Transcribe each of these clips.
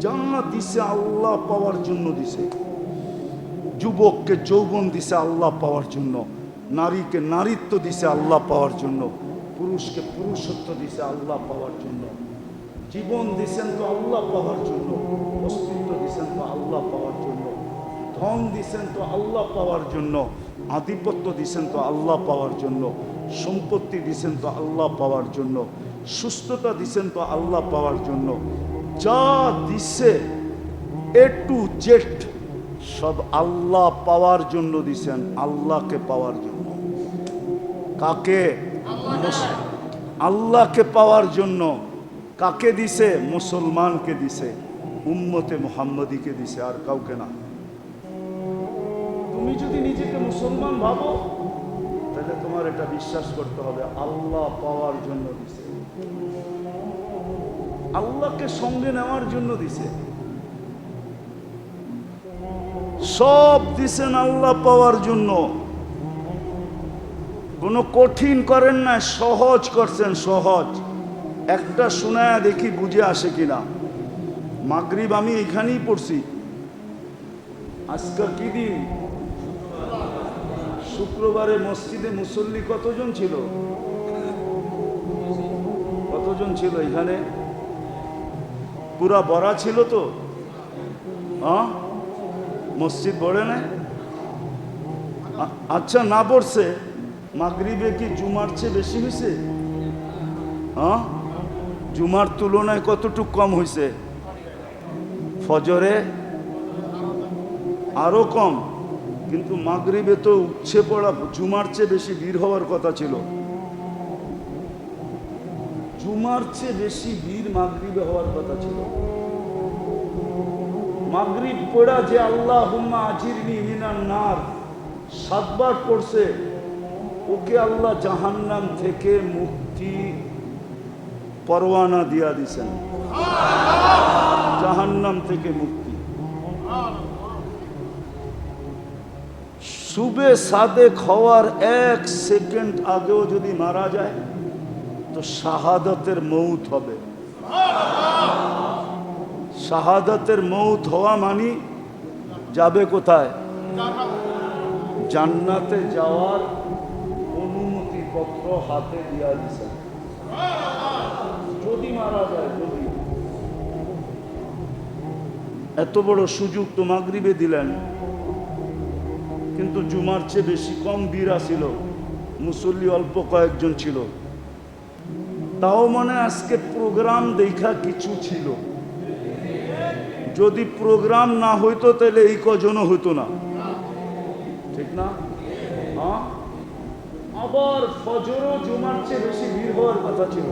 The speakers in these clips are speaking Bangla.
যা দিছে আল্লাহ পাওয়ার জন্য দিছে। যুবককে যৌবন দিছে আল্লাহ পাওয়ার জন্য, নারীকে নারীত্ব দিছে আল্লাহ পাওয়ার জন্য, পুরুষকে পুরুষত্ব দিছে আল্লাহ পাওয়ার জন্য। জীবন দিছেন তো আল্লাহ পাওয়ার জন্য, অস্তিত্ব দিছেন তো আল্লাহ পাওয়ার জন্য, ধন দিছেন তো আল্লাহ পাওয়ার জন্য, আধিপত্য দিছেন তো আল্লাহ পাওয়ার জন্য, সম্পত্তি দিছেন তো আল্লাহ পাওয়ার জন্য, সুস্থতা দিছেন তো আল্লাহ পাওয়ার জন্য। যা দিছে এ টু জেড সব আল্লাহ পাওয়ার জন্য দিছেন, আল্লাহকে পাওয়ার জন্য। কাকে? আল্লাহকে পাওয়ার জন্য। কাকে দিছে? মুসলমানকে দিছে, উম্মতে মুহাম্মদীকে দিছে, আর কাউকে না। তুমি যদি নিজেকে মুসলমান ভাবো তাহলে তোমার এটা বিশ্বাস করতে হবে আল্লাহ পাওয়ার জন্য দিছে, আল্লাহকে সঙ্গে নেওয়ার জন্য দিছে। সব দিছেন আল্লাহ পাওয়ার জন্য। কোনো কঠিন করেন না, সহজ করছেন, সহজ। একটা শোনায় দেখি বুঝে আসে কিনা। মাগরিব আমি এখানেই পড়ছি। আজকে কি দিন? শুক্রবারে মসজিদে মুসল্লি কতজন ছিল? কতজন ছিল এখানে? পুরা ভরা ছিল তো? হ্যাঁ, মসজিদ ভরে না? আচ্ছা, না পড়ছে মাগরিবে কি জুমার চেয়ে বেশি হয়েছে? হ্যাঁ, জুমার তুলনায় কতটুক কম হয়েছে? ফজরে আরো কম, কিন্তু মাগরিবে তো উচ্ছে পড়া জুমার চেয়ে বেশি ভিড় হওয়ার কথা ছিল। জুমার চেয়ে বেশি ভিড় মাগরিবে হওয়ার কথা ছিল। মাগরিব পড়া যে আল্লাহুম্মা আজিরনি মিনান নার 7 বার পড়ছে, ওকে আল্লাহ জাহান্নাম থেকে মুক্তি পরওয়ানা দিয়া দিছেন। জাহান্নাম থেকে মুক্তি। সুবে সাদেক হওয়ার 1 সেকেন্ড আগেও যদি মারা যায় তো শাহাদাতের মৌত হবে। শাহাদাতের মৌত হওয়া মানে যাবে কোথায়? জান্নাতে যাওয়ার অনুমতি পত্র হাতে দিয়া দিছে যদি মারা যায়। যদি এত বড় সুযোগ তো মাগরিবে দিলেন, কিন্তু জুমার চেয়ে বেশি কম ভিড় ছিল, মুসল্লি অল্প কয়েকজন ছিল। তাও মানে আজকে প্রোগ্রাম দেখা কিছু ছিল। যদি প্রোগ্রাম না হইতো তাহলে এই কজনও হইতো না, ঠিক না? হ্যাঁ, আবার ফজরও জুমার চেয়ে বেশি ভিড় হওয়ার কথা ছিল।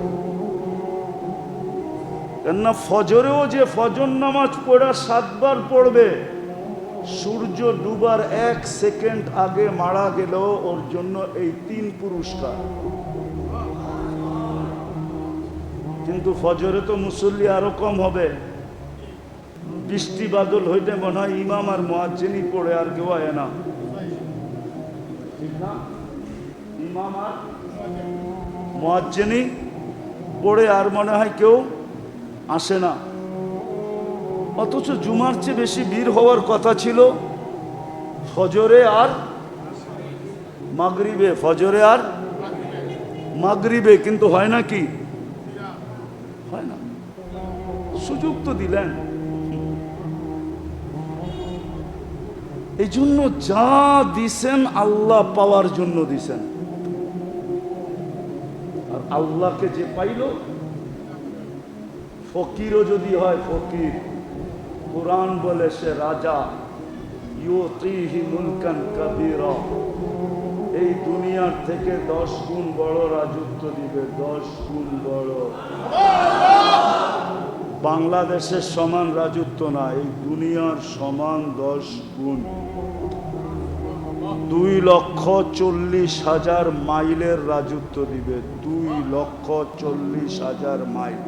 কেননা ফজরেও যে ফজর নামাজ পড়া 7 বার পড়বে, সূর্য ডুবার 1 সেকেন্ড আগে মারা গেল ওর জন্য এই 3 পুরস্কার। কিন্তু ফজরে তো মুসল্লি আরো কম হবে। বৃষ্টি বাদল হইতে মনে হয় ইমাম আর মুয়াজ্জিনই পড়ে, আর কেউ আয় না, ঠিক না? ইমাম আর মুয়াজ্জিনই পড়ে, আর মনে হয় কেউ আসে না। অথচ জুমার চেয়ে বেশি ভিড় হওয়ার কথা ছিল ফজরে আর মাগরিবে। ফজরে আর মাগরিবে, কিন্তু হয় না। কি হয় না? সুযোগ তো দিলেন। এই জন্য যা দিছেন আল্লাহ পাওয়ার জন্য দিছেন। আর আল্লাহকে যে পাইল, ফকিরও যদি হয় ফকির, কুরআন বলে সে রাজা, ইউতিহি মুলকান কাবীরা, এই দুনিয়ার থেকে 10 গুণ বড় রাজত্ব দিবে, 10 গুণ বড়। বাংলাদেশের সমান রাজত্ব না, এই দুনিয়ার সমান 10 গুণ। 2,40,000 মাইলের রাজত্ব দিবে, 2,40,000 মাইল।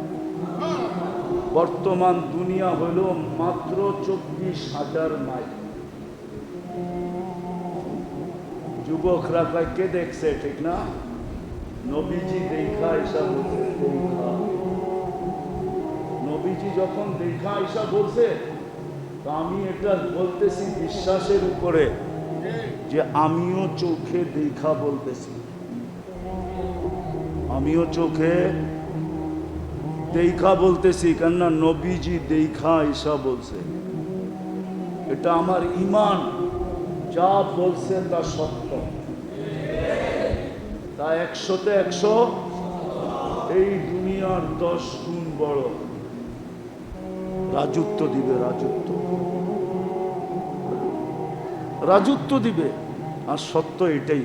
বর্তমান দুনিয়া হইল মাত্র 24,000 মাইল। যুবকরা কয় কে দেখছে, ঠিক না? নবীজি দেখা হিসাব নবীজি যখন দেখা আইসা বলছে, তো আমি এটা বলতেছি বিশ্বাসের উপরে যে আমিও চোখে দেখা বলতেছি, আমিও চোখে দেখা বলতেছি, কেননা নবীজি দেখা আইসা বলছে। এটা আমার ঈমান, যা বলছে তা সত্য, তা 100-তে 100, এই দুনিয়ার 10 গুণ বড় রাজত্ব দিবে, রাজত্ব দিবে। আর সত্য এটাই,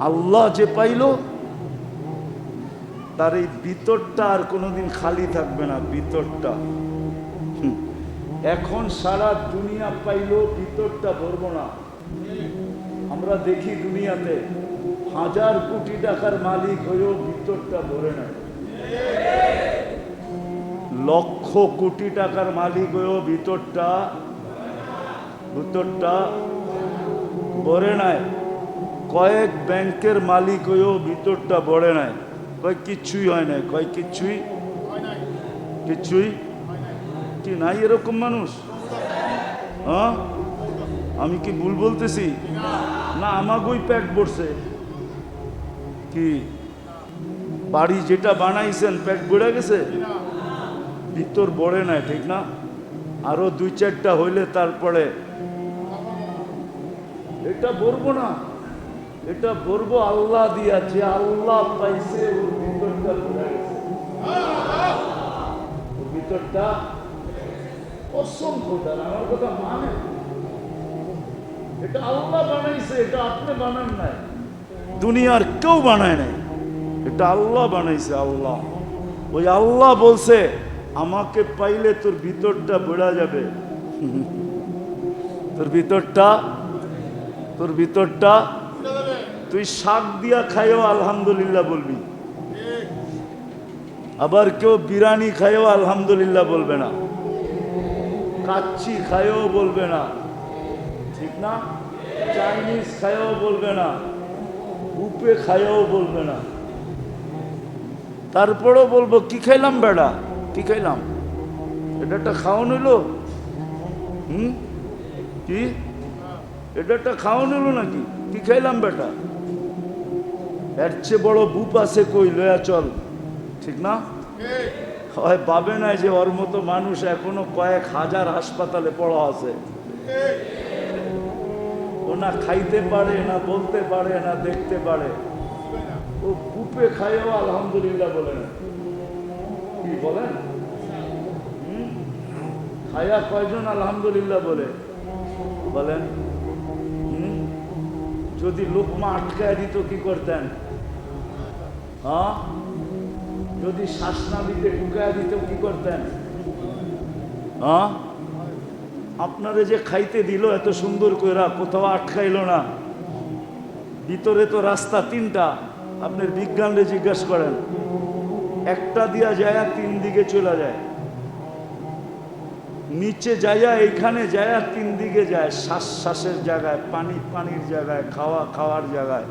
আল্লাহ যে পাইল তার এই ভিতরটা আর কোনোদিন খালি থাকবে না। ভিতরটা এখন সারা দুনিয়া পাইল, ভিতরটা ভরবো না। আমরা দেখি দুনিয়াতে 1000 কোটি টাকার মালিক হয়েও ভিতরটা ভরে না, লক্ষ কোটি টাকার মালিক হয়েও ভিতরটা ভরে নাই। কয়েক ব্যাংকের মালিক হয়েও ভিতরটা ভরে নাই। কয় কিচ্ছুই হয় নাই, কয় কিচ্ছুই কি নাই এরকম মানুষ? হ্যাঁ, আমি কি ভুল বলতেছি? না আমাগোই পেট ভরছে। কি বাড়ি যেটা বানাইছেন পেট ভরে গেছে, ভিতর ভরে নাই, ঠিক না? আরো 2-4টা হইলে তারপরে এটা ভরবো না, এটা ভরবো আল্লাহ দিয়া। যে আল্লাহ পাইছে ওর ভিতরটা ভরে গেছে, ওর ভিতরটা অসংখ্য। আমার কথা মানে, এটা আল্লাহ বানাইছে, এটা আপনি বানান নাই, দুনিয়ার কেউ বানায় নাই, এটা আল্লাহ বানাইছে। আল্লাহ, ওই আল্লাহ বলছে আমাকে পাইলে তোর ভিতরটা বেড়া যাবে, তোর ভিতরটা তুই শাক দিয়া খাইও আলহামদুলিল্লাহ বলবি, আবার কেউ বিরিয়ানি খাইও আলহামদুলিল্লাহ বলবে না, কাচ্চি খাইও বলবে না, ঠিক না? চাইনিজ খাইও বলবে না, উপে খাইও বলবে না। তারপরেও বলবো কি খাইলাম বেড়া, কি খাইলাম, এটা একটা খাওয়ান হইলো? কি এটা একটা খাওয়ান হইলো নাকি? কি খাইলাম বেটা? এর চেয়ে বড় বুপ আছে কই, লয়া চল, ঠিক না? হয় পাবে না যে ওর মতো মানুষ এখনো কয়েক হাজার হাসপাতালে পড়া আছে, ও না খাইতে পারে, না বলতে পারে, না দেখতে পারে, ও বুপে খাইও আলহামদুলিল্লাহ বলে না। কি বলেন? খায়া কয়জন আলহামদুলিল্লাহ বলেন? যদি লোকমা আটকায় দিত কি করতেন? হ্যাঁ, যদি শ্বাস না দিতে ঢুকায় দিত কি করতেন? হ্যাঁ, আপনারে যে খাইতে দিল এত সুন্দর কইরা, কোথাও আটকাইল না। ভিতরে তো রাস্তা 3টা, আপনার বিজ্ঞানরে জিজ্ঞাসা করেন, একটা দিয়া যায় 3 দিকে চলে যায়, নিচে যাইয়া এইখানে যায় 3 দিকে যায়, শ্বাসের জায়গায়, পানির জায়গায়, খাওয়ার জায়গায়।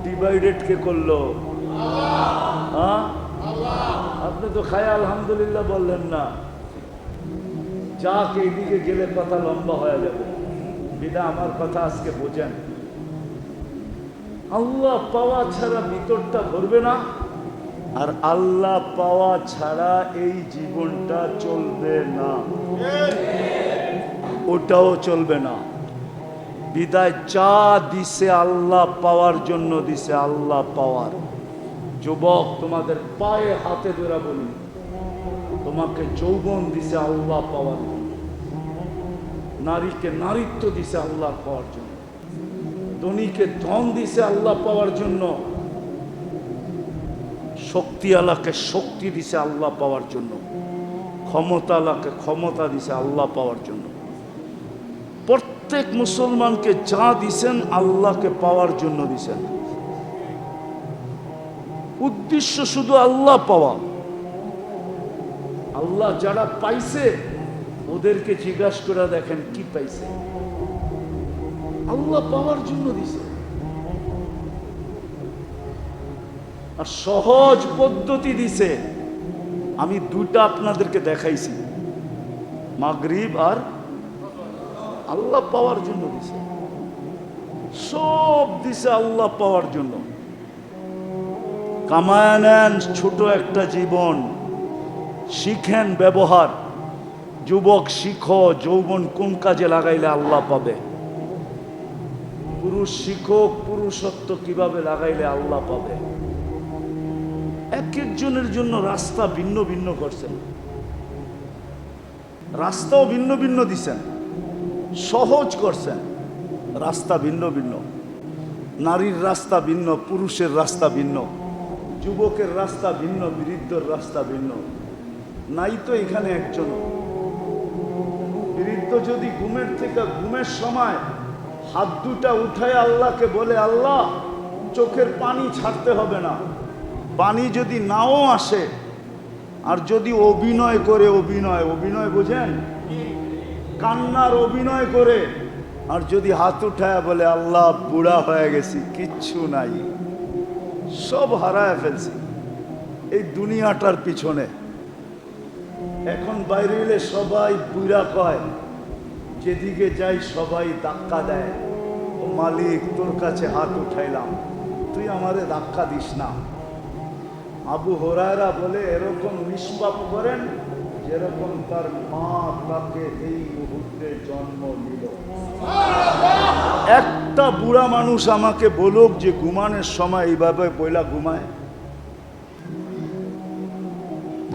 ডিভাইডেড কে করলো? হ্যাঁ, আপনি তো খায় আলহামদুলিল্লাহ বললেন না। যাক, এইদিকে গেলে কথা লম্বা হয়ে যাবে, বিদা আমার কথা আজকে বোঝেন। আল্লাহ পাওয়া ছাড়া ভিতরটা ভরবে না, আর আল্লাহ পাওয়া ছাড়া এই জীবনটা চলবে না, ওটাও চলবে না। বিদায় যা দিছে আল্লাহ পাওয়ার জন্য দিছে, আল্লাহ পাওয়ার। যুবক, তোমাদের পায়ে হাতে ধরা বলি, তোমাকে যৌবন দিছে আল্লাহ পাওয়ার জন্য, নারীকে নারীত্ব দিছে আল্লাহ পাওয়ার জন্য, ধনীকে ধন দিছে আল্লাহ পাওয়ার জন্য, শক্তিওয়ালাকে শক্তি দিছে আল্লাহ পাওয়ার জন্য, ক্ষমতাওয়ালাকে ক্ষমতা দিছে আল্লাহ পাওয়ার জন্য। প্রত্যেক মুসলমানকে যা দিছেন আল্লাহকে পাওয়ার জন্য দিছেন। উদ্দেশ্য শুধু আল্লাহ পাওয়া। আল্লাহ যারা পাইছে ওদেরকে জিজ্ঞাসা করে দেখেন কি পাইছে, আল্লাহ পাওয়ার জন্য দিছে। আর সহজ পদ্ধতি দিছে, আমি দুইটা আপনাদেরকে দেখাইছি, মাগরিব আর আল্লাহ পাওয়ার জন্য দিছে, সব দিছে আল্লাহ পাওয়ার জন্য। কামায় নেন ছোট একটা জীবন, শিখেন ব্যবহার। যুবক শিখো, যৌবন কোন কাজে লাগাইলে আল্লাহ পাবে। পুরুষ শিখুক, পুরুষত্ব কিভাবে লাগাইলে আল্লাহ পাবে। এক একজনের জন্য রাস্তা ভিন্ন ভিন্ন করছেন, রাস্তাও ভিন্ন ভিন্ন দিছেন, সহজ করছেন, রাস্তা ভিন্ন ভিন্ন। নারীর রাস্তা ভিন্ন, পুরুষের রাস্তা ভিন্ন, যুবকের রাস্তা ভিন্ন, বৃদ্ধর রাস্তা ভিন্ন। নাই তো এখানে একজন বৃদ্ধ যদি ঘুমের সময় হাত দুটা উঠায় আল্লাহকে বলে, আল্লাহ চোখের পানি ছাড়তে হবে না, পানি যদি নাও আসে, আর যদি অভিনয় করে, অভিনয় বোঝেন, কান্নার অভিনয় করে, আর যদি হাত উঠায় বলে, আল্লাহ বুড়া হয়ে গেছি, কিচ্ছু নাই, সব হারায় ফেলছি এই দুনিয়াটার পিছনে। এখন বাইরে এলে সবাই বুড়া কয়, যেদিকে যাই সবাই ধাক্কা দেয়, ও মালিক তোর কাছে হাত উঠাইলাম, তুই আমারে ধাক্কা দিস না। আবু হুরায়রা বলে, এরকম নিষ্পাপ করেন যেরকম তার মা তাকে এই মুহূর্তে জন্ম দিল। একটা বুড়া মানুষ আমাকে বলুক যে ঘুমানোর সময় এইভাবে বইলা ঘুমায়,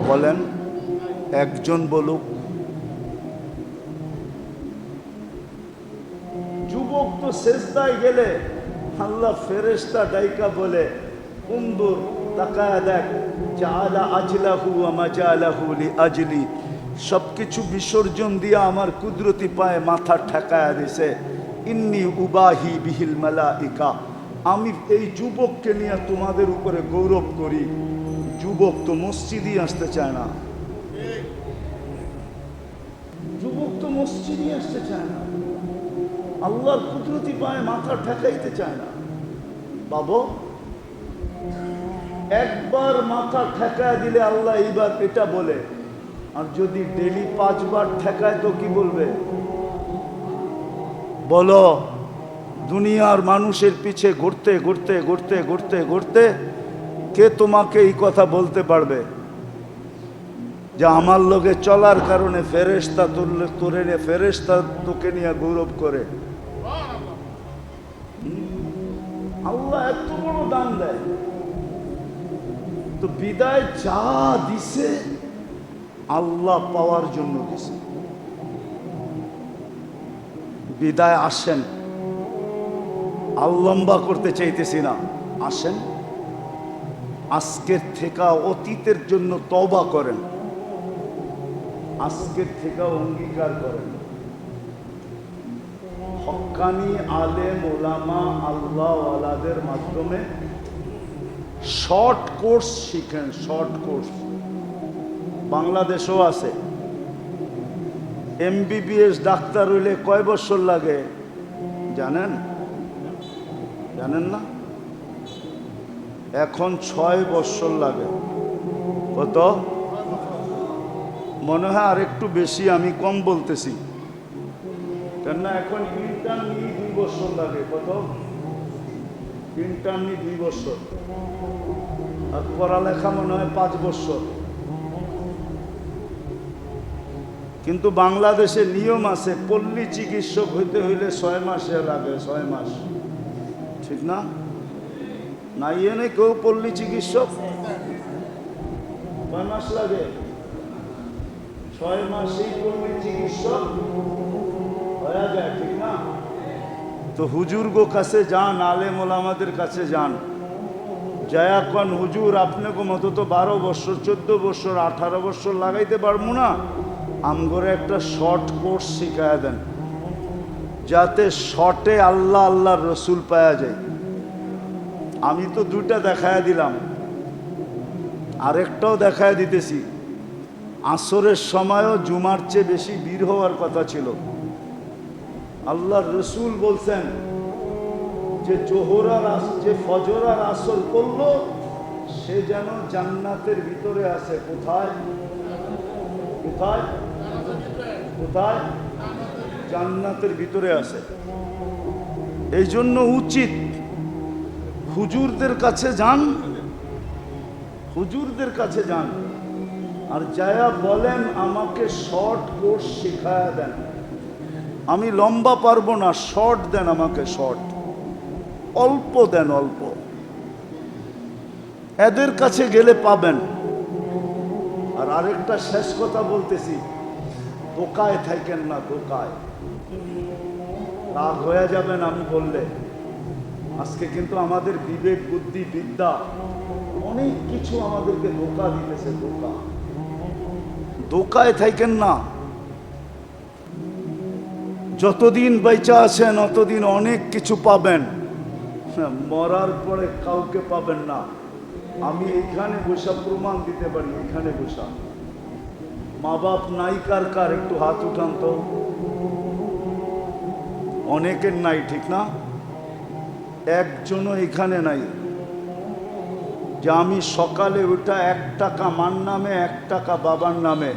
বলেন একজন বলুক। যুবক তো সেজদায় গেলে আল্লাহ ফেরেশতা ডাইকা বলে, উনদুর তাকায়া দেখ, জাআলা আজলাহু ওয়া মাজালাহু লিআজলি, সবকিছু বিসর্জন দিয়া আমার কুদরতি পায়ে মাথা ঠেকায়া দিছে। ইন্নী উবাহি বিহিল মালাইকা, আমি এই যুবককে নিয়ে তোমাদের উপরে গৌরব করি। যুবক তো মসজিদই আসতে চায় না, যুবক তো মসজিদই আসতে চায় না, আল্লাহর কুদরতি পায়ে মাথা ঠেকাইতে চায় না। বাবা একবার মাথা ঠেকায় দিলে আল্লাহ এইবার এটা বলে, আর যদি ডেলি 5 বার ঠেকায় তো কি বলবে? বলো, দুনিয়ার মানুষের পিছে ঘুরতে ঘুরতে ঘুরতে ঘুরতে ঘুরতে কে তোমাকে এই কথা বলতে পারবে যে আমার লগে চলার কারণে ফেরেশতা তোরে নিয়ে, ফেরেশতা তোকে নিয়ে গৌরব করে? আল্লাহ এত বড় দান দেয়, তো বিদায় যা দিছে আল্লাহ পাওয়ার জন্য দিছে। বিদায় আসেন, লম্বা করতে চাইতেছি না, আসেন আজকের থেকে অতীতের জন্য তওবা করেন, আজকের থেকে অঙ্গীকার করেন, হক্কানি আলেম ওলামা আল্লাহওয়ালাদের মাধ্যমে শর্ট কোর্স শিখেন। শর্ট কোর্স বাংলাদেশেও আছে। MBBS ডাক্তার হইলে কয় বছর লাগে জানেন? জানেন না? এখন 6 বছর লাগে। কত? মনে হয় আর একটু বেশি, আমি কম বলতেছি, কেননা এখন ইন্টার্নি 2 বছর লাগে। কত? ইন্টার্নি 2 বছর, আর পড়ালেখা মনে হয় 5 বছর। কিন্তু বাংলাদেশে নিয়ম আছে, পল্লী চিকিৎসক হইতে হইলে 6 মাসে লাগে, 6 মাস, ঠিক না? নাই এনে কেউ পল্লী চিকিৎসক 6 মাস লাগে, 6 মাসেই পল্লী চিকিৎসক হয়ে যায়, ঠিক না? তো হুজুরগো কাছে যান, আলেম ওলামাদের কাছে যান, যায়া কন হুজুর আপনাকে মতো তো 12 বছর 14 বছর 18 বছর লাগাইতে পারবো না, আমগরে একটা শর্ট কোর্স শিখায়া দেন, যাতে শর্টে আল্লাহ আল্লাহর রসুল পাওয়া যায়। আমি তো 2টা দেখায়া দিলাম, আরেকটাও দেখায়া দিতেছি। আসরের সময়ও জুমার চেয়ে বেশি ভিড় হওয়ার কথা ছিল। আল্লাহর রসুল বলছেন যে যে ফজর আর আসর করলো সে যেন জান্নাতের ভিতরে আছে। কোথায়? কোথায়? কোথায়? জান্নাতের ভিতরে আছে। এই জন্য উচিত হুজুরদের কাছে যান, হুজুরদের কাছে যান, আর যায়া বলেন আমাকে শর্ট কোর্স শিখায়া দেন। আমি লম্বা পারবো না, শর্ট দেন আমাকে, শর্ট, অল্প দেন, অল্প। এদের কাছে গেলে পাবেন। আর আরেকটা শেষ কথা বলতেছি, দোকায় থাকেন না, দোকায়। রাগ হয়ে যাবেন আমি বললে। আজকে কিন্তু আমাদের বিবেক, বুদ্ধি, বিদ্যা অনেক কিছু আমাদেরকে ধোঁকা দিতেছে, ধোঁকা। দোকায় থাকেন না। যতদিন বেঁচে আছেন অতদিন অনেক কিছু পাবেন, মরার পরে কাউকে পাবেন না। আমি এইখানে বসা প্রমাণ দিতে পারি, এখানে বসা। মা বাপ নাই কার কার? একটু হাত উঠান তো। অনেকের নাই, ঠিক না? একজনও এখানে নাই যে আমি সকালে উঠা 1 টাকা মার নামে 1 টাকা বাবার নামে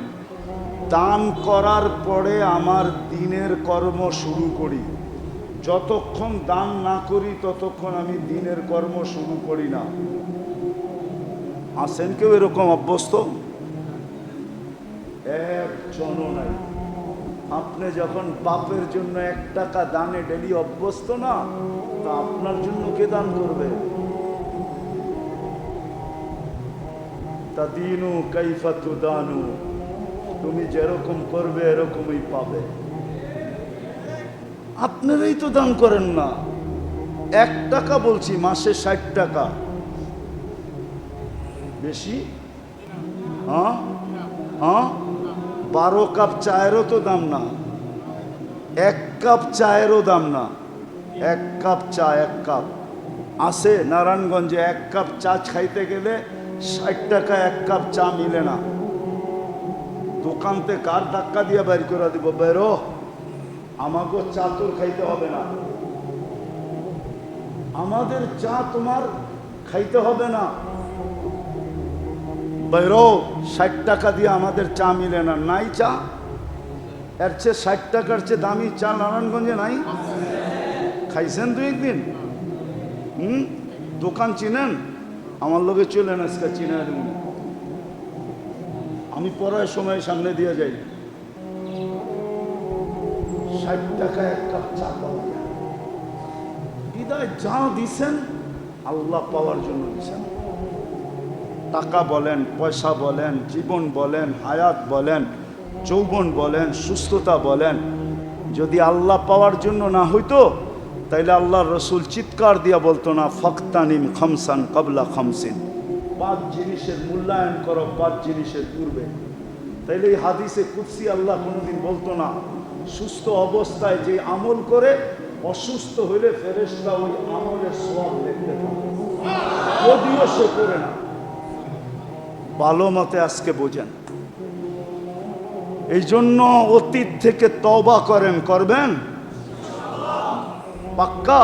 দান করার পরে আমার দিনের কর্ম শুরু করি। যতক্ষণ দান না করি ততক্ষণ আমি দিনের কর্ম শুরু করি না। আছেন কেউ এরকম অভ্যস্ত? একজনও নাই। আপনি যখন বাপের জন্য 1 টাকা দানে ডেলি অভ্যস্ত না, তা আপনার জন্য কে দান করবে? তাদিনু কাইফা তুদানু, তুমি যেরকম করবে এরকমই পাবে। আপনারাই তো দান করেন না। 1 টাকা বলছি, মাসে 60 টাকা, বেশি? হ্যাঁ হ্যাঁ, 12 কাপ চায়েরও তো দাম না, 1 কাপ চায়েরও দাম না। 1 কাপ চা, 1 কাপ আছে নারায়ণগঞ্জে, 1 কাপ চা খাইতে গেলে 60 টাকা 1 কাপ চা মিলে না। দোকানতে কার ধাক্কা দিয়ে বাইর করে দিব, বেরো, আমাকে চা তোর খাইতে হবে না, আমাদের চা তোমার খাইতে হবে না, বেরো, 60 টাকা দিয়ে আমাদের চা মিলে না। নাই চা? এর চেয়ে 60 টাকার চেয়ে দামি চা নারায়ণগঞ্জে নাই? খাইছেন 2 একদিন? দোকান চিনেন? আমার লোকে চলেন, আজকে চিনে দেবেন। আমি পড়ার সময় সামনে দিয়ে যাই। 60 টাকা 1 কাপ চা পাওয়া যায়। বিদায় যা দিছেন আল্লাহ পাওয়ার জন্য দিছেন। টাকা বলেন, পয়সা বলেন, জীবন বলেন, হায়াত বলেন, যৌবন বলেন, সুস্থতা বলেন, যদি আল্লাহ পাওয়ার জন্য না হইতো তাইলে আল্লাহর রসুল চিৎকার দিয়া বলতো না, ফাক্তানিম খামসান কাবলা খামসিন, 5 জিনিসের মূল্যায়ন করো 5 জিনিসের পূর্বে। তাইলে এই হাদিসে কুদসি আল্লাহ কোনোদিন বলতো না, সুস্থ অবস্থায় যে আমল করে অসুস্থ হইলে ফেরেশতা ওই আমলের সওয়াব দেখতে পাবে, যদিও সে করে না। ভালো মতে আজকে বোঝেন। এই জন্য অতীত থেকে তওবা করেন, করবেন? পাক্কা?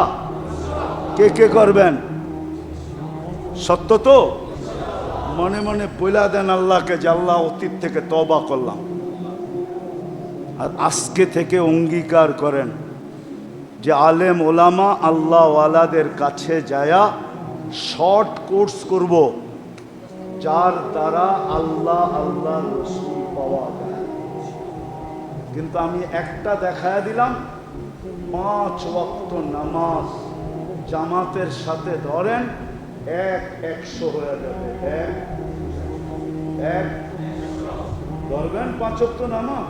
কে কে করবেন? সত্য তো? মনে মনে বইলা দেন আল্লাহকে যে আল্লাহ অতীত থেকে তওবা করলাম। আর আজকে থেকে অঙ্গীকার করেন যে আলেম ওলামা আল্লাহ ওয়ালাদের কাছে যায়া শর্ট কোর্স করব, যার দ্বারা আল্লাহ আল্লাহ রসুল পাওয়া যায়। কিন্তু আমি একটা দেখায় দিলাম, 5 ওয়াক্ত নামাজ জামাতের সাথে ধরেন, 100 হয়ে যাবে। এক ধরবেন 5 ওয়াক্ত নামাজ?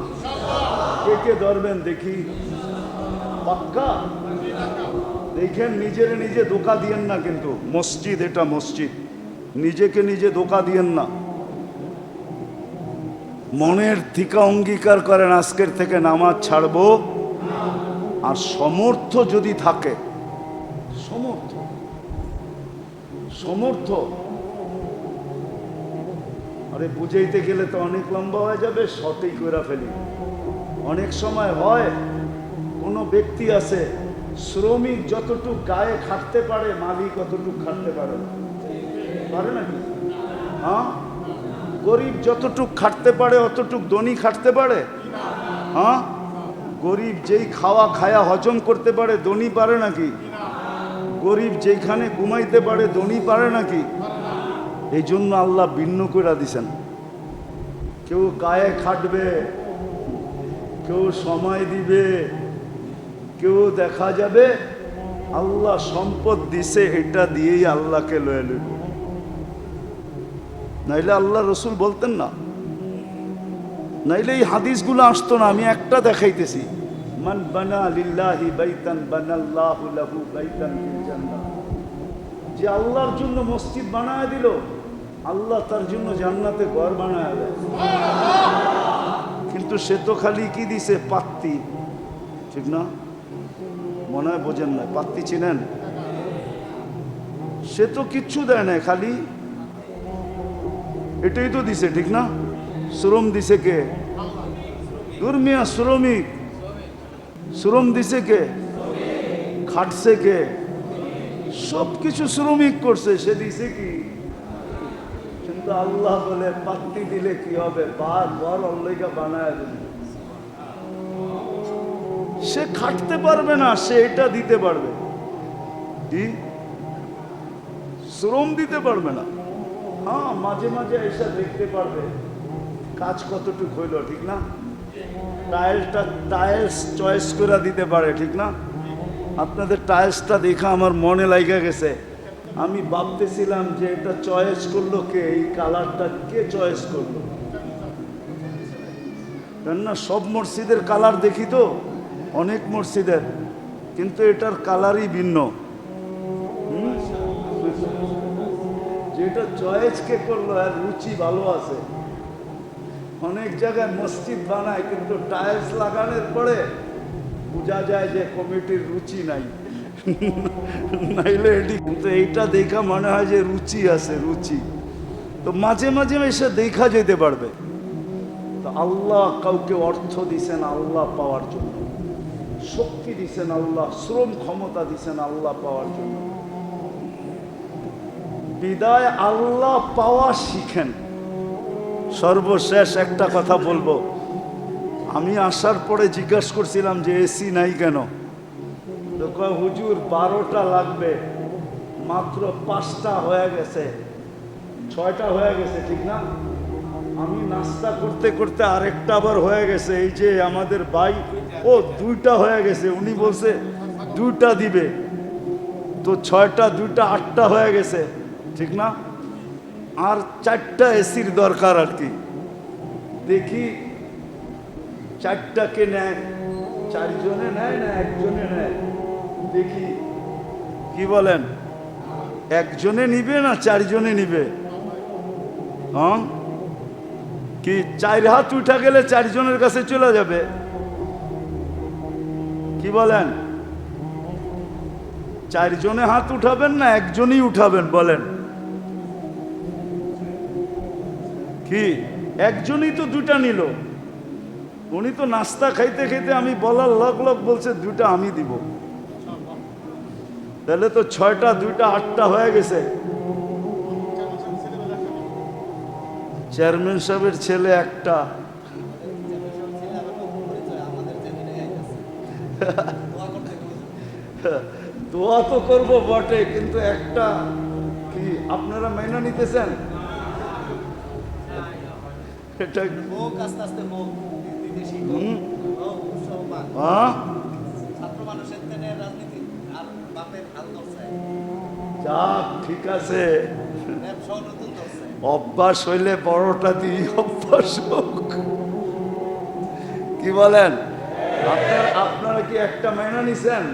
কে কে ধরবেন দেখি? পাক্কা? দেখেন, নিজের নিজে ধোঁকা দিয়েন না কিন্তু। মসজিদ, এটা মসজিদ, নিজেকে নিজে ধোঁকা দিয়েন না। মনের থেকে অঙ্গীকার করেন আজকের থেকে নামাজ ছাড়বো। আর সমর্থ যদি থাকে, সমর্থ আরে বুঝাইতে গেলে তো অনেক লম্বা হয়ে যাবে, শর্টেই করে ফেলি। অনেক সময় হয় কোনো ব্যক্তি আছে, শ্রমিক যতটুকু গায়ে খাটতে পারে মালিক অতটুকু খাটতে পারে নাকি? হ্যাঁ, গরিব যতটুক খাটতে পারে অতটুক ধনী খাটতে পারে? হ্যাঁ, গরিব যেই খাওয়া খায়া হজম করতে পারে ধনী পারে নাকি? গরিব যেখানে ঘুমাইতে পারে ধনী পারে নাকি? এই জন্য আল্লাহ ভিন্ন করে দিছেন। কেউ গায়ে খাটবে, কেউ সময় দিবে, কেউ দেখা যাবে আল্লাহ সম্পদ দিছে এটা দিয়েই আল্লাহকে লয়ে লইব। নাইলে আল্লাহ রসুল বলতেন না, নাইলে এই হাদিসগুলো আসতো না। আমি একটা দেখাইতেছি, মান বানা লিল্লাহি বাইতান বানাল্লাহু লাহু বাইতান ফিল জান্নাহ। যে আল্লাহর জন্য মসজিদ বানায় দিল, আল্লাহ তার জন্য জান্নাতে ঘর বানায় দেয়। কিন্তু সে তো খালি কি দিছে? পাত্তি, ঠিক না? মনে হয় বোঝেন না, পাত্তি চিনেন? সে তো কিচ্ছু দেয় না, খালি এটাই তো দিছে, ঠিক না? শ্রম দিছে কে? দুর্মিয়া শ্রমিক। শ্রম দিছে কে? খাটছে কে? সব কিছু শ্রমিক করছে, সে দিছে কি? কিন্তু আল্লাহ বলে পাত্তি দিলে কি হবে? বারবার অল্লাইকা বানায় দেবে। সে খাটতে পারবে না, সে এটা দিতে পারবে কি? শ্রম দিতে পারবে না। হ্যাঁ, মাঝে মাঝে এসে দেখতে পারবে কাজ কতটুকু হইল, ঠিক না? টাইলস চয়েস করে দিতে পারে, ঠিক না? আপনাদের টাইলসটা দেখা আমার মনে লাগা গেছে। আমি ভাবতেছিলাম যে এটা চয়েস করলো কে? এই কালারটা কে চয়েস করলো? না, সব মসজিদের কালার দেখি তো, অনেক মসজিদের, কিন্তু এটার কালারই ভিন্ন। যেটা চয়েস কে করলো, আর রুচি ভালো আছে। অনেক জায়গায় মসজিদ বানায় কিন্তু টাইলস লাগানোর পরে বোঝা যায় যে কমিটির রুচি নাই। নাইলে এটি, কিন্তু এইটা দেখা মনে হয় যে রুচি আছে, রুচি। তো মাঝে মাঝে এসে দেখা যেতে পারবে। তো আল্লাহ কাউকে অর্থ দিছেন আল্লাহ পাওয়ার জন্য, শক্তি দিছেন আল্লাহ, শ্রম ক্ষমতা দিছেন আল্লাহ পাওয়ার জন্য। বিদায় আল্লাহ পাওয়া শিখেন। সর্বশেষ একটা কথা বলবো, আমি আসার পরে জিজ্ঞাসা করছিলাম যে এসি নাই কেন? তো কয় হুজুর 12টা লাগবে, মাত্র 5টা হয়ে গেছে, 6টা হয়ে গেছে, ঠিক না? আমি নাস্তা করতে করতে আরেকটা আবার হয়ে গেছে। এই যে আমাদের ভাই, ও 2টা হয়ে গেছে, উনি বলছে 2টা দিবে। তো 6টা 2টা 8টা হয়ে গেছে, ঠিক না? আর 4টা এসির দরকার আর কি। দেখি 4টা কে নেয়, 4 জনে নেয় না একজনে নেয়? দেখি কি বলেন, একজনে নিবে না 4 জনে নিবে? হ্যাঁ, কি 4 হাত উঠা গেলে 4 জনের কাছে চলে যাবে? কি বলেন? 4 জনে হাত উঠাবেন না একজনই উঠাবেন? বলেন কি? একজনই তো 2টা নিল। উনি তো নাস্তা খাইতে খাইতে আমি বলার লগ লগ বলছে 2টা আমি দিব। তাহলে তো 6টা 2টা 8টা হয়ে গেছে। চেয়ারম্যান সাহেবের ছেলে একটা, দোয়া তো করবো বটে, কিন্তু একটা কি আপনারা মাইনা নিতেছেন? এটা যাক, ঠিক আছে, অভ্যাস হইলে বড়টা দিই, অভ্যাস হোক। কি বলেন? আপনারা কি একটা মাইনা নিছেন?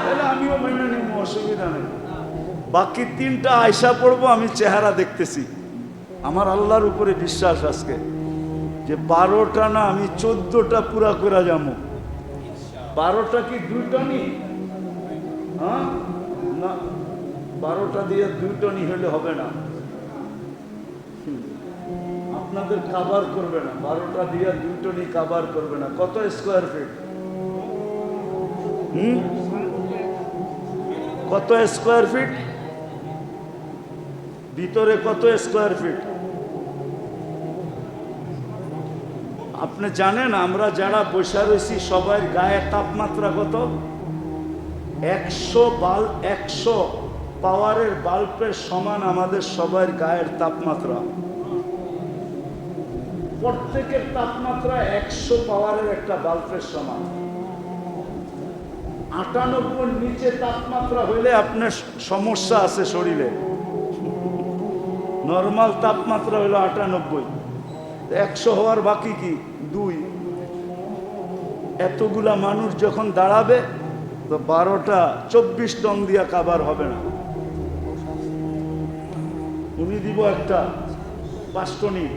তাহলে আমিও মাইনা নিব, অসুবিধা নেই। বাকি 3টা আয়সা পড়বো, আমি চেহারা দেখতেছি। আমার আল্লাহর উপরে বিশ্বাস আজকে যে 12টা না, আমি 14টা পুরা করে যাবো। 12টা কি 2 টনি? হ্যাঁ না, 12টা দিয়ে 2 টনি হলে হবে না, আপনাদের কাভার করবে না। 12টা দিয়ে 2 টনি কাভার করবে না। কত স্কোয়ার ফিট? কত স্কোয়ার ফিট? ভিতরে কত স্কোয়ার ফিট? আপনি জানেন আমরা যারা বসে রয়েছি সবার গায়ের তাপমাত্রা কত? 100 পাওয়ারের বাল্বের সমান আমাদের সবার গায়ের তাপমাত্রা। প্রত্যেকের তাপমাত্রা 100 পাওয়ারের একটা বাল্বের সমান। 98 নিচে তাপমাত্রা হইলে আপনার সমস্যা আছে শরীরে। নর্মাল তাপমাত্রা হলো 98। 100 হওয়ার বাকি কি 2। এতগুলা মানুষ যখন দাঁড়াবে তো 12টা 24 টন দিয়া কাবার হবে না। উনি দিব একটা 5 টনই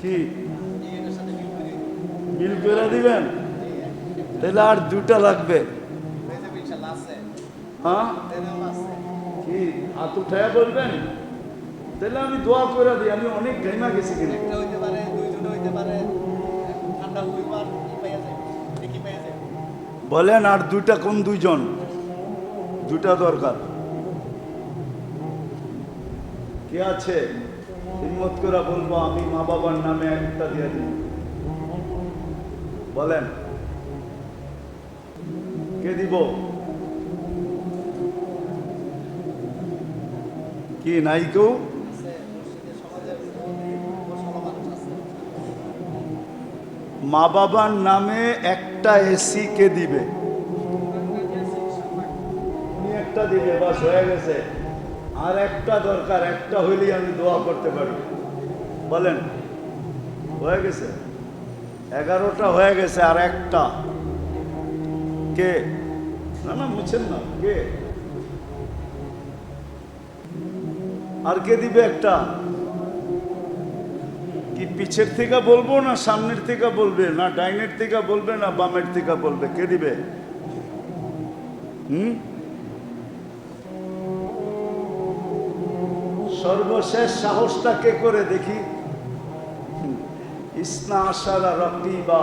কি বিল করে দিবেন, তাহলে আর 2টা লাগবে। হ্যাঁ কি হাত উঠায়া বলবেন, তাহলে আমি দোয়া করে দিই। আমি অনেক ঘেমা গেছি কিনা। বলেন আর 2টা কোন 2 জন? 2টা দরকার। কে আছে হিম্মত করে বলবো আমি মা বাবার নামে একটা দিয়ে দিই? বলেন কে দিব? কি নাই কেউ? মা বাবার নামে একটা এসি কে দিবে? উনি একটা দিবে, বাস হয়ে গেছে। আর একটা দরকার, একটা হইলেই আমি দোয়া করতে পারি। বলেন হয়ে গেছে? 11টা হয়ে গেছে, আর একটা কে? না না বুঝছেন না কে? আর কে দিবে একটা? কি পিছের থেকে বলবো না সামনের থেকে বলবে, না ডাইনের থেকে বলবে, না বামের থেকে বলবে? কে দিবে? সর্বশেষ সাহসটা কে করে দেখি? ইসনা আশারা রকিবা